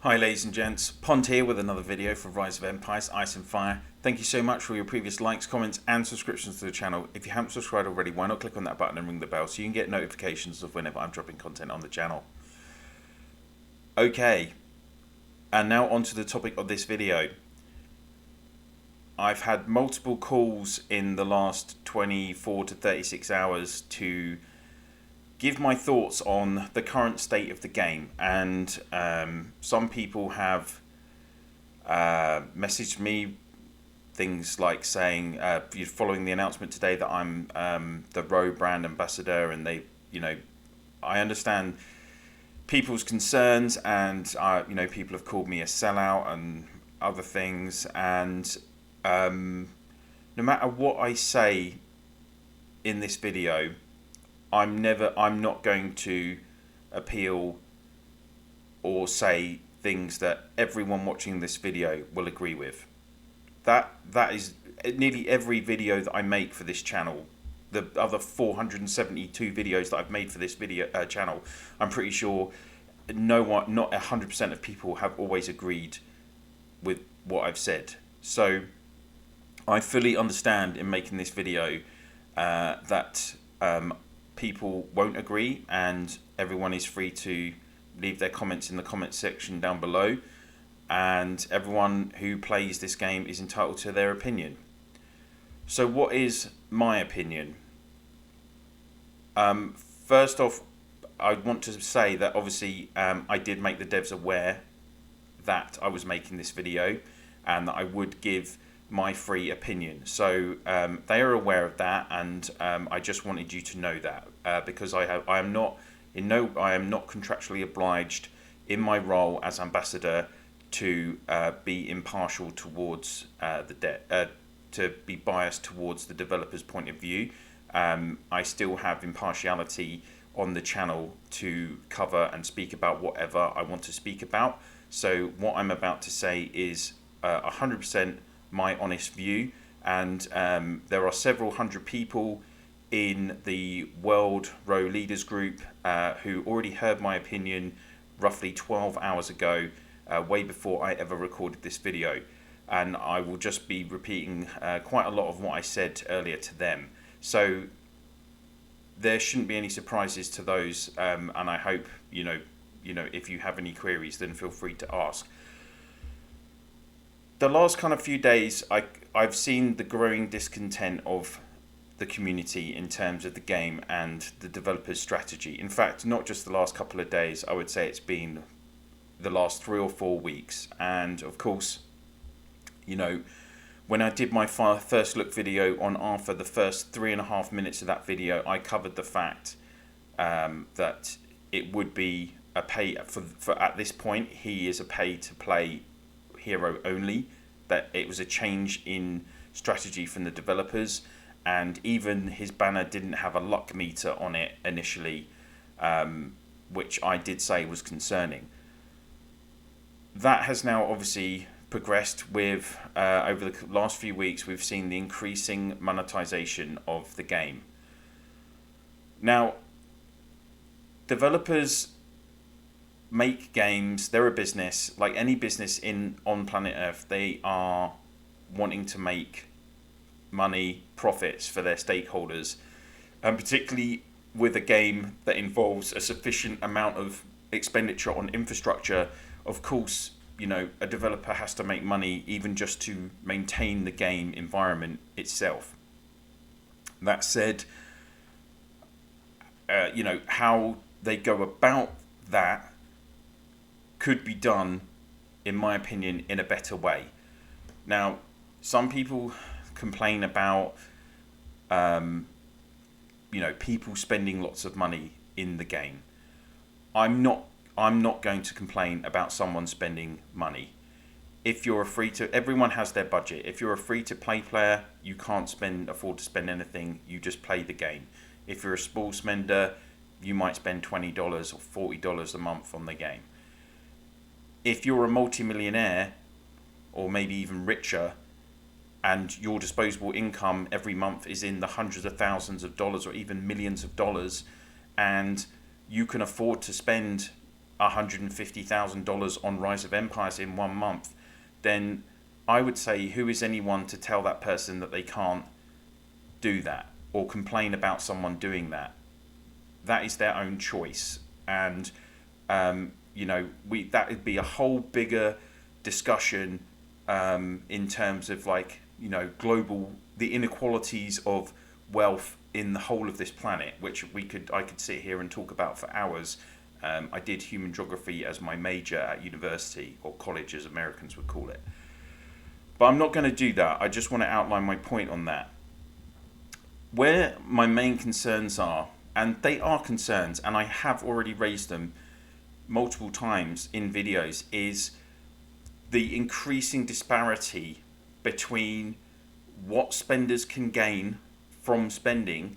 Hi ladies and gents, Pond here with another video for Rise of Empires, Ice and Fire. Thank you so much for your previous likes, comments and subscriptions to the channel. If you haven't subscribed already, why not click on that button and ring the bell so you can get notifications of whenever I'm dropping content on the channel. Okay, and now on to the topic of this video. I've had multiple calls in the last 24 to 36 hours to give my thoughts on the current state of the game, and some people have messaged me things like saying following the announcement today that I'm the RoE brand ambassador, and I understand people's concerns, and people have called me a sellout and other things, and no matter what I say in this video, I'm not going to appeal or say things that everyone watching this video will agree with. That is nearly every video that I make for this channel. The other 472 videos that I've made for this video channel, I'm pretty sure not 100% of people have always agreed with what I've said. So I fully understand in making this video that people won't agree, and everyone is free to leave their comments in the comment section down below, and everyone who plays this game is entitled to their opinion. So what is my opinion? First off, I want to say that obviously I did make the devs aware that I was making this video and that I would give my free opinion, so they are aware of that, and I just wanted you to know that because I am not contractually obliged in my role as ambassador to be impartial towards to be biased towards the developer's point of view. I still have impartiality on the channel to cover and speak about whatever I want to speak about. So what I'm about to say is 100% my honest view, and there are several hundred people in the World RoE Leaders Group who already heard my opinion roughly 12 hours ago, way before I ever recorded this video, and I will just be repeating quite a lot of what I said earlier to them. So there shouldn't be any surprises to those, and I hope if you have any queries, then feel free to ask. The last kind of few days, I've seen the growing discontent of the community in terms of the game and the developer's strategy. In fact, not just the last couple of days, I would say it's been the last 3 or 4 weeks. And of course, when I did my first look video on Arthur, the first 3.5 minutes of that video, I covered the fact that it would be a pay for at this point, he is a pay to play hero only, that it was a change in strategy from the developers, and even his banner didn't have a luck meter on it initially, which I did say was concerning. That has now obviously progressed with over the last few weeks. We've seen the increasing monetization of the game. Now, developers make games, they're a business, like any business on planet Earth. They are wanting to make money, profits for their stakeholders, and particularly with a game that involves a sufficient amount of expenditure on infrastructure. Of course, a developer has to make money even just to maintain the game environment itself. That said, how they go about that could be done, in my opinion, in a better way. Now, some people complain about people spending lots of money in the game. I'm not going to complain about someone spending money. If you're everyone has their budget. If you're a free-to-play player, you can't afford to spend anything. You just play the game. If you're a small spender, you might spend $20 or $40 a month on the game. If you're a multi-millionaire, or maybe even richer, and your disposable income every month is in the hundreds of thousands of dollars or even millions of dollars, and you can afford to spend $150,000 on Rise of Empires in 1 month, then I would say, who is anyone to tell that person that they can't do that or complain about someone doing that? That is their own choice. And that would be a whole bigger discussion in terms of global, the inequalities of wealth in the whole of this planet, which I could sit here and talk about for hours. I did human geography as my major at university, or college as Americans would call it. But I'm not going to do that. I just want to outline my point on that. Where my main concerns are, and they are concerns, and I have already raised them multiple times in videos, is the increasing disparity between what spenders can gain from spending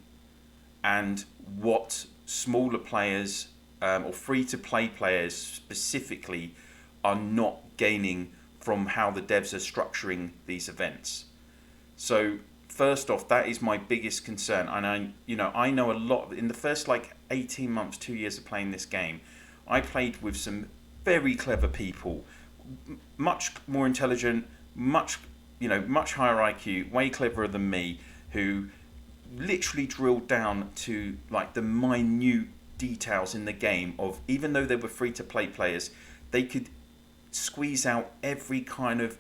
and what smaller players or free-to-play players specifically are not gaining from how the devs are structuring these events. So first off, that is my biggest concern. And I know a lot in the first 18 months, 2 years of playing this game. I played with some very clever people, much more intelligent, much higher IQ, way cleverer than me, who literally drilled down to the minute details in the game of, even though they were free to play players, they could squeeze out every kind of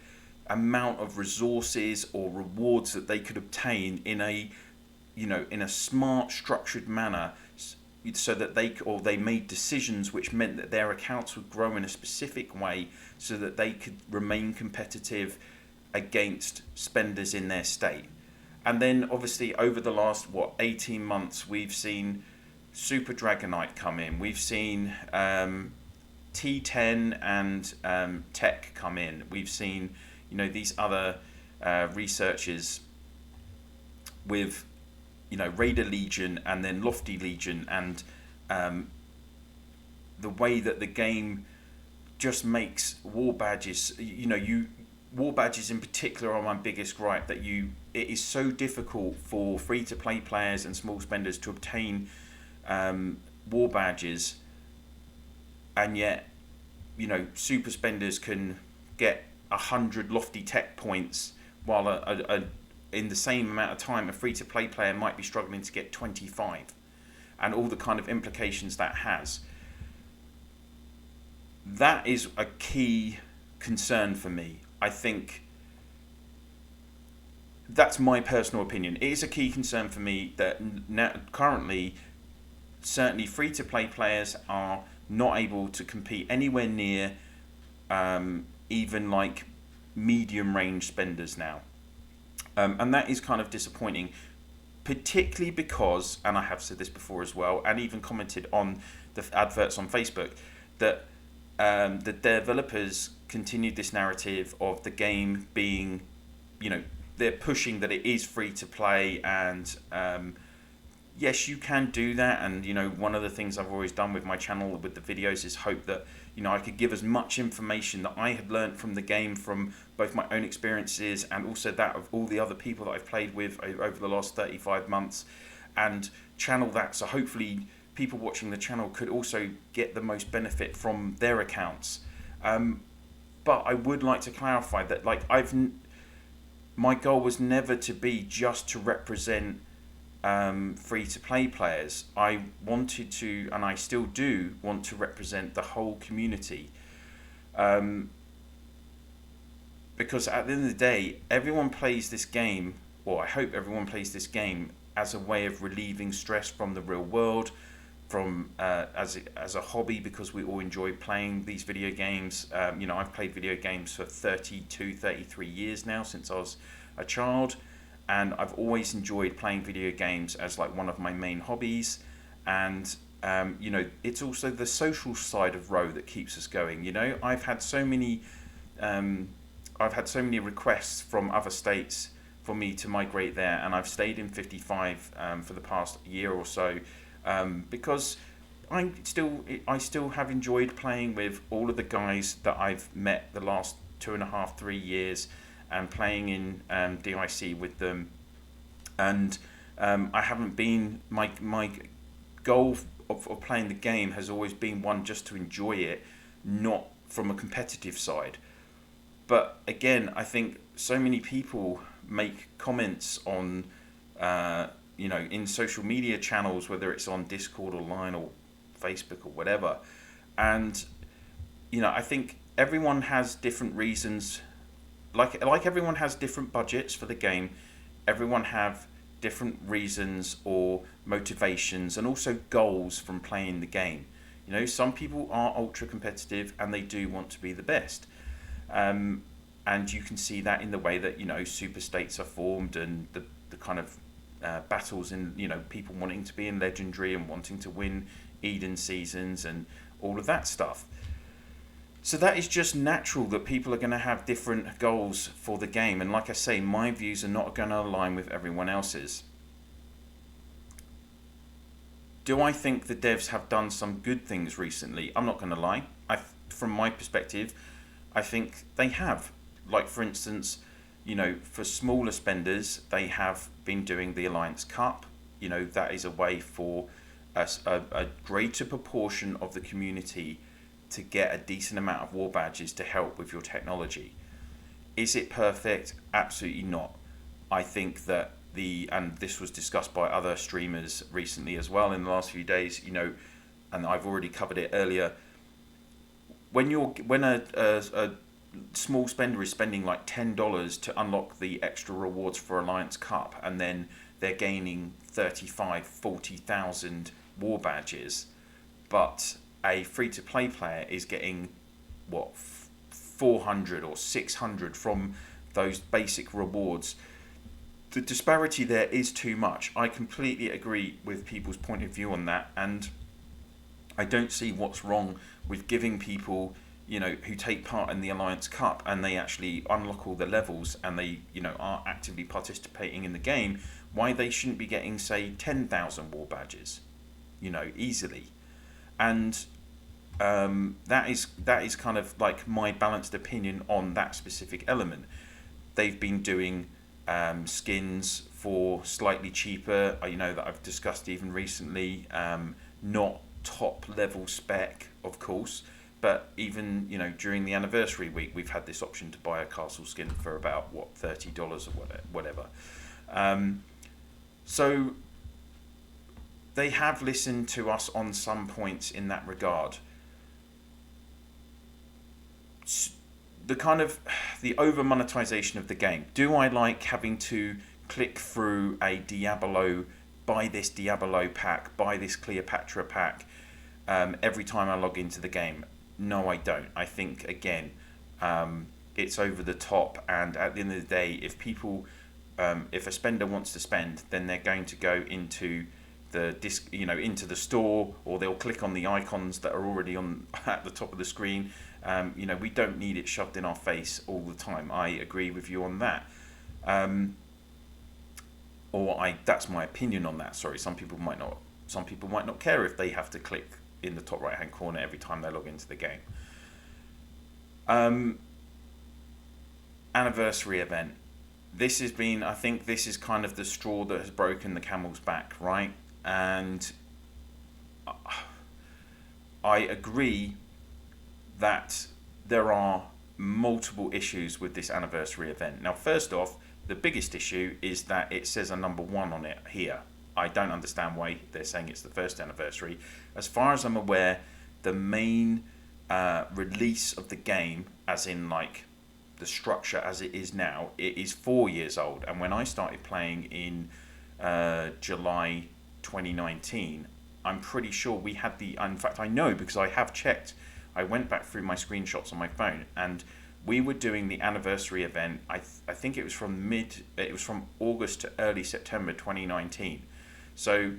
amount of resources or rewards that they could obtain in a smart, structured manner, so that they made decisions which meant that their accounts would grow in a specific way so that they could remain competitive against spenders in their state. And then obviously over the last 18 months, we've seen Super Dragonite come in, we've seen T10 and Tech come in, we've seen these other researchers with Raider Legion and then Lofty Legion, and the way that the game just makes war badges, war badges in particular are my biggest gripe, that it is so difficult for free to play players and small spenders to obtain war badges, and yet super spenders can get 100 Lofty Tech points, while in the same amount of time a free to play player might be struggling to get 25, and all the kind of implications that has. That is a key concern for me. I think that's my personal opinion. It is a key concern for me that currently, certainly free-to-play players are not able to compete anywhere near even medium-range spenders now. And that is kind of disappointing, particularly because, and I have said this before as well, and even commented on the adverts on Facebook, that the developers continued this narrative of the game being, they're pushing that it is free to play, and yes, you can do that. And one of the things I've always done with my channel with the videos is hope that I could give as much information that I had learned from the game, from both my own experiences and also that of all the other people that I've played with over the last 35 months, and channel that so hopefully people watching the channel could also get the most benefit from their accounts. But I would like to clarify that my goal was never to be just to represent free-to-play players. I wanted to, and I still do want to represent the whole community, because at the end of the day, everyone plays this game, or I hope everyone plays this game as a way of relieving stress from the real world, from as a hobby, because we all enjoy playing these video games. I've played video games for 33 years now, since I was a child, and I've always enjoyed playing video games as one of my main hobbies. And it's also the social side of RoE that keeps us going. I've had so many requests from other states for me to migrate there, and I've stayed in 55 for the past year or so, because I still have enjoyed playing with all of the guys that I've met the last 2.5-3 years, and playing in DIC with them. And I haven't been, my goal of playing the game has always been one just to enjoy it, not from a competitive side. But again, I think so many people make comments on, in social media channels, whether it's on Discord or Line or Facebook or whatever. And, I think everyone has different reasons. Like everyone has different budgets for the game. Everyone have different reasons or motivations and also goals from playing the game. Some people are ultra competitive and they do want to be the best. And you can see that in the way that, super states are formed and the kind of battles in, people wanting to be in Legendary and wanting to win Eden seasons and all of that stuff. So that is just natural that people are going to have different goals for the game. And like I say, my views are not going to align with everyone else's. Do I think the devs have done some good things recently? I'm not going to lie. From my perspective, I think they have. Like, for instance, for smaller spenders, they have been doing the Alliance Cup. That is a way for a greater proportion of the community to get a decent amount of war badges to help with your technology. Is it perfect? Absolutely not. I think that and this was discussed by other streamers recently as well in the last few days, and I've already covered it earlier. When a small spender is spending like $10 to unlock the extra rewards for Alliance Cup, and then they're gaining 40,000 war badges, but a free-to-play player is getting 400 or 600 from those basic rewards. The disparity there is too much. I completely agree with people's point of view on that, and I don't see what's wrong with giving people, who take part in the Alliance Cup and they actually unlock all the levels and they, are actively participating in the game, why they shouldn't be getting, say, 10,000 war badges, easily. And that is kind of like my balanced opinion on that specific element. They've been doing skins for slightly cheaper. That I've discussed even recently. Not top level spec, of course, but even during the anniversary week, we've had this option to buy a castle skin for about $30 or whatever. So they have listened to us on some points in that regard. The over monetization of the game. Do I like having to click through a Diablo, buy this Diablo pack, buy this Cleopatra pack every time I log into the game? No, I don't. I think, again, it's over the top, and at the end of the day, if people, if a spender wants to spend, then they're going to go into into the store, or they'll click on the icons that are already on at the top of the screen. We don't need it shoved in our face all the time. I agree with you on that. That's my opinion on that. Sorry, some people might not care if they have to click in the top right hand corner every time they log into the game. Anniversary event. I think this is kind of the straw that has broken the camel's back, right? And I agree that there are multiple issues with this anniversary event. Now, first off, the biggest issue is that it says a number 1 on it here. I don't understand why they're saying it's the first anniversary. As far as I'm aware, the main release of the game, as in like the structure as it is now, it is 4 years old. And when I started playing in July 2019, I'm pretty sure we had in fact I know because I have checked, I went back through my screenshots on my phone, and we were doing the anniversary event, I think it was from August to early September 2019. So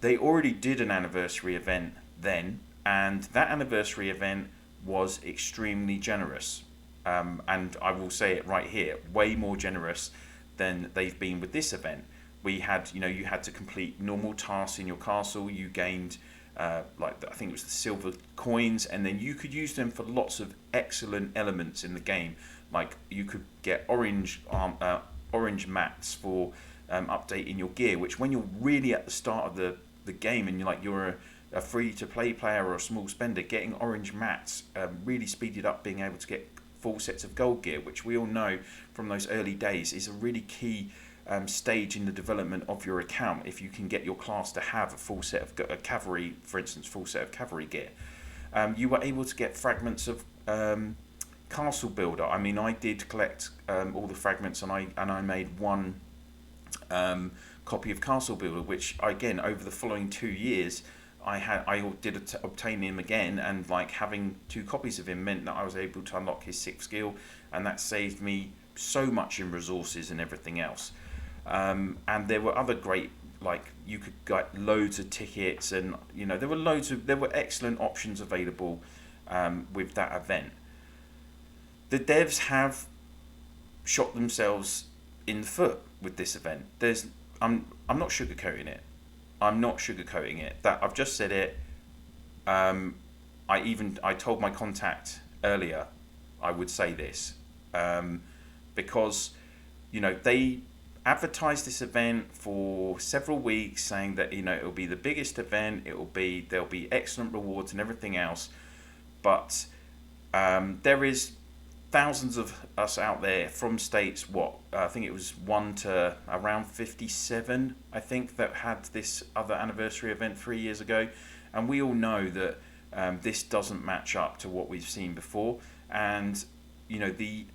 they already did an anniversary event then, and that anniversary event was extremely generous. And I will say it right here, way more generous than they've been with this event. We had, you had to complete normal tasks in your castle. You gained, I think it was the silver coins, and then you could use them for lots of excellent elements in the game. Like you could get orange mats for updating your gear, which when you're really at the start of the game and you're a free-to-play player or a small spender, getting orange mats really speeded up being able to get full sets of gold gear, which we all know from those early days is a really key stage in the development of your account. If you can get your class to have a full set of cavalry, for instance, full set of cavalry gear, you were able to get fragments of Castle Builder. I mean, I did collect all the fragments, and I made one copy of Castle Builder, which again over the following 2 years I did obtain him again, and like having 2 copies of him meant that I was able to unlock his 6th skill, and that saved me so much in resources and everything else. And there were other great, like you could get loads of tickets, and you know there were excellent options available with that event. The devs have shot themselves in the foot with this event. I'm not sugarcoating it. That I've just said it. I told my contact earlier I would say this because they advertised this event for several weeks, saying that it'll be the biggest event. There'll be excellent rewards and everything else, but there is thousands of us out there from states. I think it was 1 to around 57. I think that had this other anniversary event 3 years ago, and we all know that this doesn't match up to what we've seen before. And the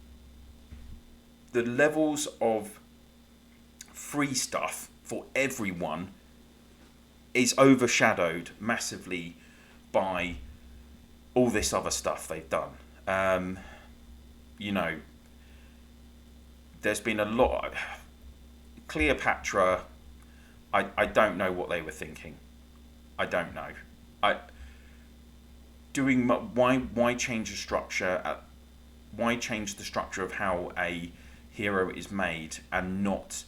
levels of free stuff for everyone is overshadowed massively by all this other stuff they've done. There's been a lot. Cleopatra, I don't know what they were thinking. I don't know. Why change the structure? Why change the structure of how a hero is made and not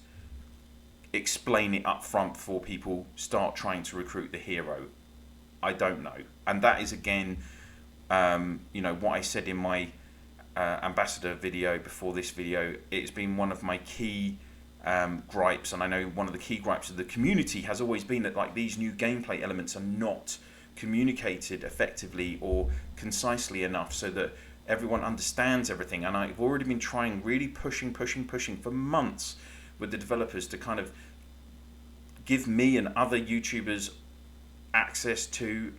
explain it up front before people start trying to recruit the hero? I don't know. And that is again, what I said in my ambassador video before this video. It's been one of my key gripes, and I know one of the key gripes of the community has always been that like these new gameplay elements are not communicated effectively or concisely enough so that everyone understands everything. And I've already been trying, really pushing for months with the developers to kind of give me and other YouTubers access to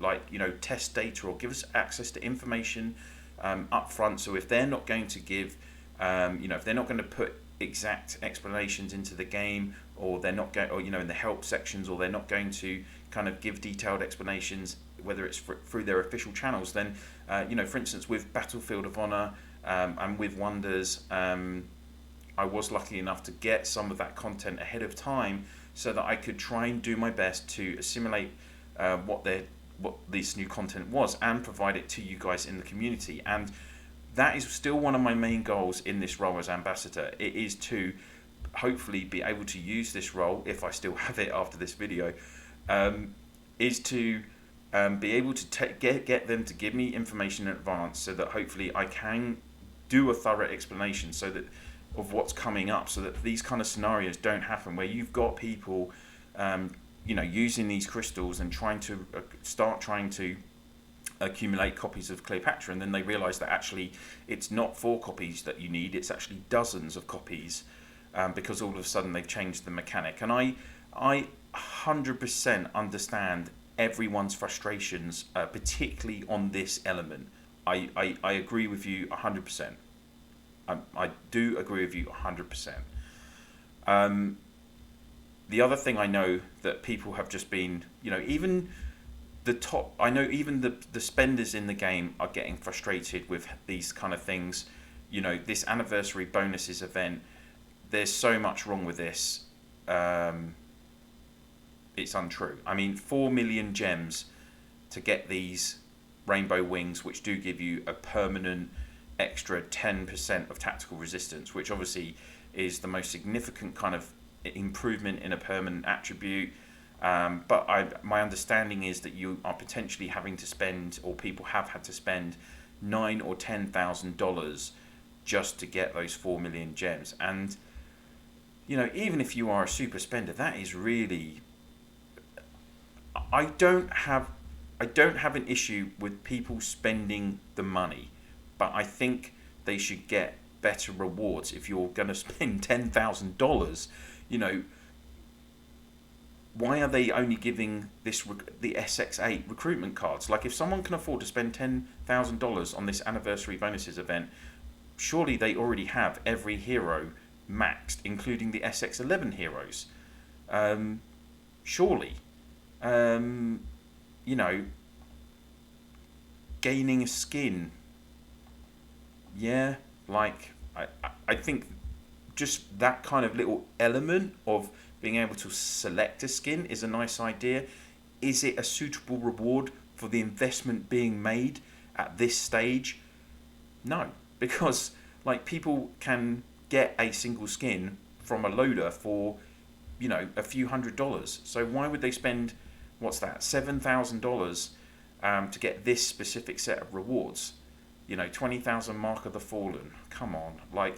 test data, or give us access to information up front. So if they're not going to give if they're not going to put exact explanations into the game, or they're not going, or in the help sections, or they're not going to kind of give detailed explanations, whether it's through their official channels, then for instance with Battlefield of Honor and with Wonders, I was lucky enough to get some of that content ahead of time so that I could try and do my best to assimilate what this new content was and provide it to you guys in the community. And that is still one of my main goals in this role as ambassador. It is to hopefully be able to use this role, if I still have it after this video, is to be able to get them to give me information in advance, so that hopefully I can do a thorough explanation of what's coming up, so that these kind of scenarios don't happen where you've got people using these crystals and trying to accumulate copies of Cleopatra, and then they realize that actually it's not 4 copies that you need, it's actually dozens of copies, because all of a sudden they've changed the mechanic. And I 100% understand everyone's frustrations, particularly on this element. I agree with you 100%. I do agree with you 100%. The other thing I know that people have just been, even the spenders in the game are getting frustrated with these kind of things. This anniversary bonuses event, there's so much wrong with this. It's untrue. I mean, 4 million gems to get these rainbow wings, which do give you a permanent extra 10% of tactical resistance, which obviously is the most significant kind of improvement in a permanent attribute. But my understanding is that you are potentially having to spend, or people have had to spend, $9,000 or $10,000 just to get those 4 million gems. And even if you are a super spender, that is really, I don't have I don't have an issue with people spending the money, but I think they should get better rewards. If you're going to spend $10,000, you know, why are they only giving the SX8 recruitment cards? Like, if someone can afford to spend $10,000 on this anniversary bonuses event, surely they already have every hero maxed, including the SX11 heroes. Surely. You know, gaining a skin. Yeah, like, I think just that kind of little element of being able to select a skin is a nice idea. Is it a suitable reward for the investment being made at this stage? No, because like, people can get a single skin from a loader for, you know, a few $100s. So why would they spend, what's that, $7,000 to get this specific set of rewards? You know, 20,000 Mark of the Fallen. Come on, like,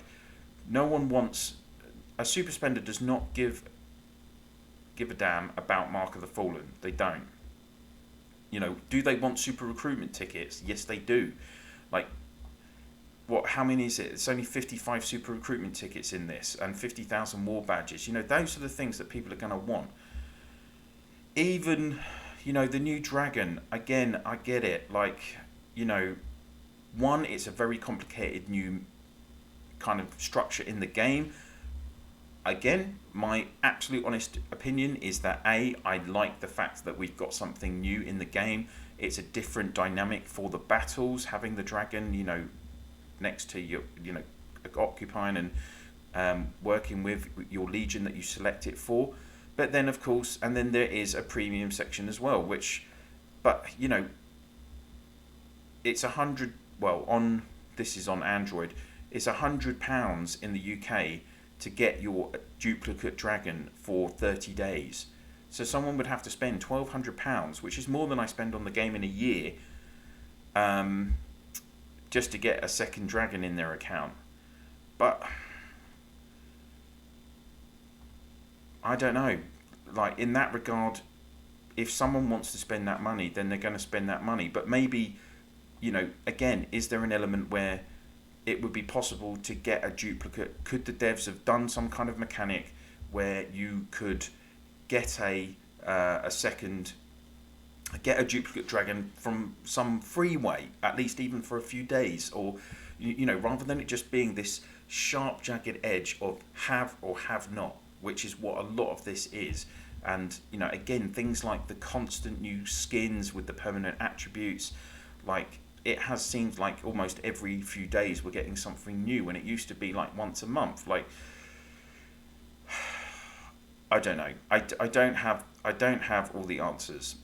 no one wants, a super spender does not give a damn about Mark of the Fallen. They don't. You know, do they want super recruitment tickets? Yes, they do. Like, what? How many is it? It's only 55 super recruitment tickets in this, and 50,000 war badges. You know, those are the things that people are going to want. Even, you know, the new dragon. Again, I get it. Like, you know, one, it's a very complicated new kind of structure in the game. Again, my absolute honest opinion is that I like the fact that we've got something new in the game. It's a different dynamic for the battles, having the dragon, you know, next to your, you know, occupying and working with your legion that you select it for. But then, of course, and then there is a premium section as well, which, but, you know, it's 100, well, on, this is on Android, it's £100 in the UK to get your duplicate dragon for 30 days. So someone would have to spend £1,200, which is more than I spend on the game in a year, just to get a second dragon in their account. But I don't know. Like, in that regard, if someone wants to spend that money, then they're going to spend that money. But maybe, you know, again, is there an element where it would be possible to get a duplicate? Could the devs have done some kind of mechanic where you could get a duplicate dragon from some free way, at least even for a few days, or, you know, rather than it just being this sharp, jagged edge of have or have not, which is what a lot of this is. And, you know, again, things like the constant new skins with the permanent attributes, like, it has seemed like almost every few days we're getting something new, when it used to be like once a month. Like, I don't know. I don't have all the answers.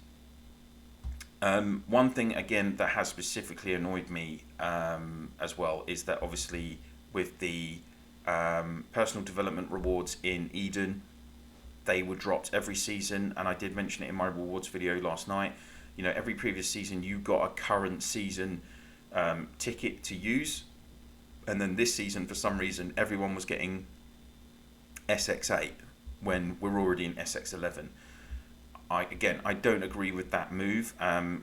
One thing again that has specifically annoyed me as well is that obviously with the personal development rewards in Eden, they were dropped every season, and I did mention it in my rewards video last night. You know, every previous season you got a current season ticket to use, and then this season for some reason everyone was getting SX8 when we're already in SX11. I don't agree with that move. I am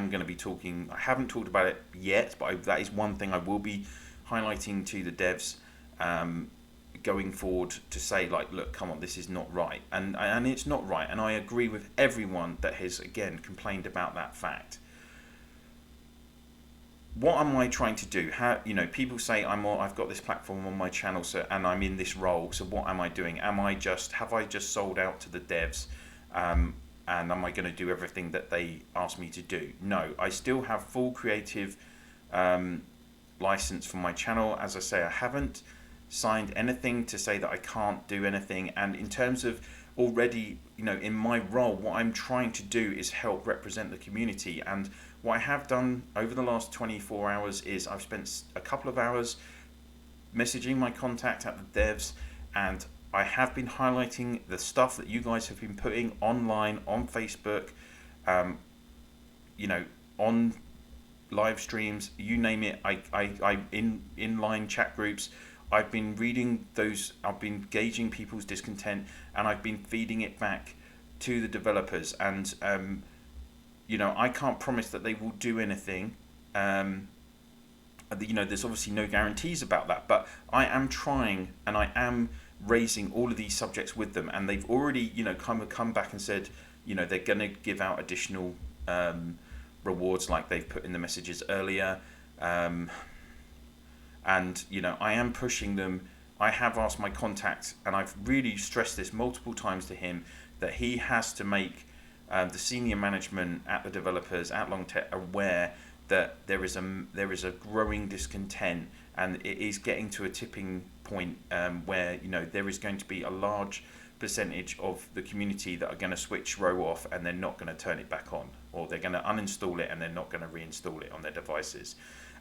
going to be talking. I haven't talked about it yet, but that is one thing I will be highlighting to the devs going forward, to say, like, look, come on, this is not right, and it's not right, and I agree with everyone that has again complained about that fact. What am I trying to do? How, you know, people say I've got this platform on my channel, so, and I'm in this role, so what am I doing? Have I just sold out to the devs, and am I going to do everything that they ask me to do? No, I still have full creative license for my channel. As I say, I haven't signed anything to say that I can't do anything, and in terms of already, you know, in my role, what I'm trying to do is help represent the community. And what I have done over the last 24 hours is I've spent a couple of hours messaging my contact at the devs, and I have been highlighting the stuff that you guys have been putting online on Facebook, you know, on live streams, you name it. I in inline chat groups, I've been reading those, I've been gauging people's discontent, and I've been feeding it back to the developers. And I can't promise that they will do anything. There's obviously no guarantees about that, but I am trying, and I am raising all of these subjects with them, and they've already, kind of come back and said, they're going to give out additional rewards like they've put in the messages earlier. And, I am pushing them. I have asked my contact, and I've really stressed this multiple times to him, that he has to make the senior management at the developers at Longtech aware that there is a growing discontent, and it is getting to a tipping point where there is going to be a large percentage of the community that are going to switch RoE off, and they're not going to turn it back on, or they're going to uninstall it and they're not going to reinstall it on their devices.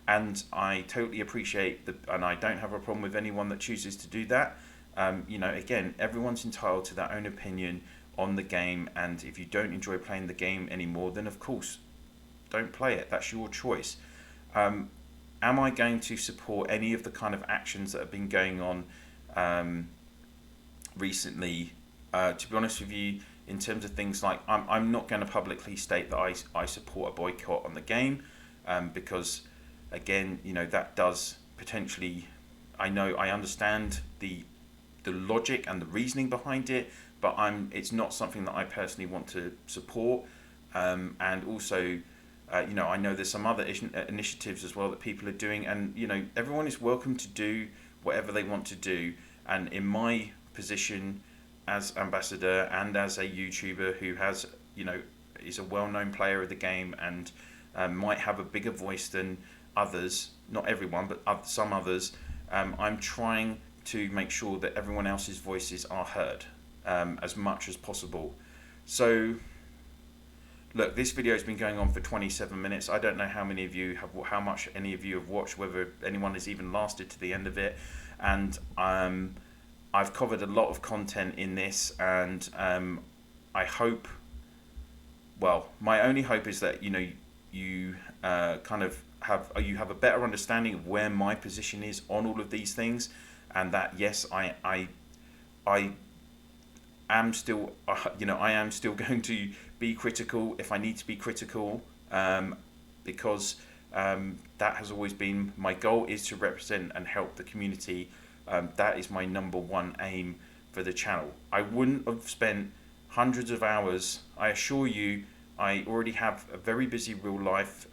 And I totally appreciate and I don't have a problem with anyone that chooses to do that. Again, everyone's entitled to their own opinion on the game, and if you don't enjoy playing the game anymore, then of course don't play it. That's your choice. Am I going to support any of the kind of actions that have been going on recently? To be honest with you, in terms of things like, I'm not going to publicly state that I support a boycott on the game, because again, that does potentially, I understand the logic and the reasoning behind it, but it's not something that I personally want to support. And also, I know there's some other initiatives as well that people are doing, and everyone is welcome to do whatever they want to do. And in my position as ambassador and as a YouTuber who has, is a well-known player of the game and might have a bigger voice than others, not everyone, but some others, I'm trying to make sure that everyone else's voices are heard as much as possible. So look, this video has been going on for 27 minutes. I don't know how much any of you have watched, whether anyone has even lasted to the end of it. And I've covered a lot of content in this, and I hope, my only hope is that you kind of have a better understanding of where my position is on all of these things, and that yes, I am still going to be critical if I need to be critical, because that has always been my goal, is to represent and help the community. That is my number one aim for the channel. I wouldn't have spent hundreds of hours. I assure you, I already have a very busy real life.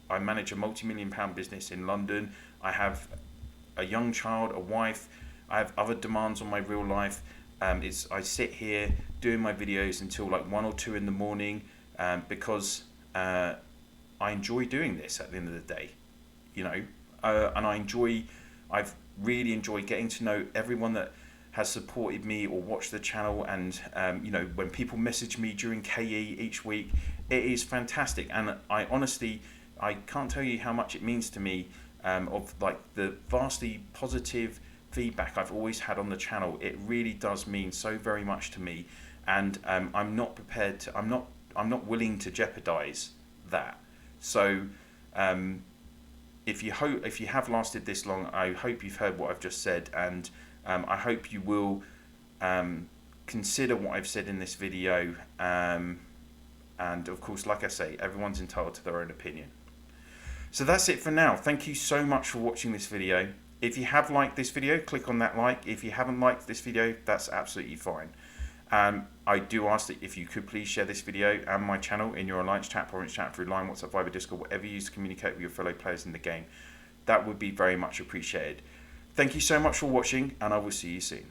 I manage a multi-million-pound business in London. I have a young child, a wife. I have other demands on my real life. I sit here doing my videos until like 1 or 2 in the morning, because I enjoy doing this at the end of the day, and I've really enjoyed getting to know everyone that has supported me or watched the channel, and when people message me during KE each week, it is fantastic, and I honestly, I can't tell you how much it means to me, of like the vastly positive feedback I've always had on the channel. It really does mean so very much to me, and I'm not willing to jeopardize that. So if you have lasted this long, I hope you've heard what I've just said, and I hope you will consider what I've said in this video, and of course, like I say, everyone's entitled to their own opinion. So that's it for now. Thank you so much for watching this video. If you have liked this video, click on that like. If you haven't liked this video, that's absolutely fine. I do ask that if you could please share this video and my channel in your Alliance chat, Province chat, through Line, WhatsApp, Viber, Discord, whatever you use to communicate with your fellow players in the game. That would be very much appreciated. Thank you so much for watching, and I will see you soon.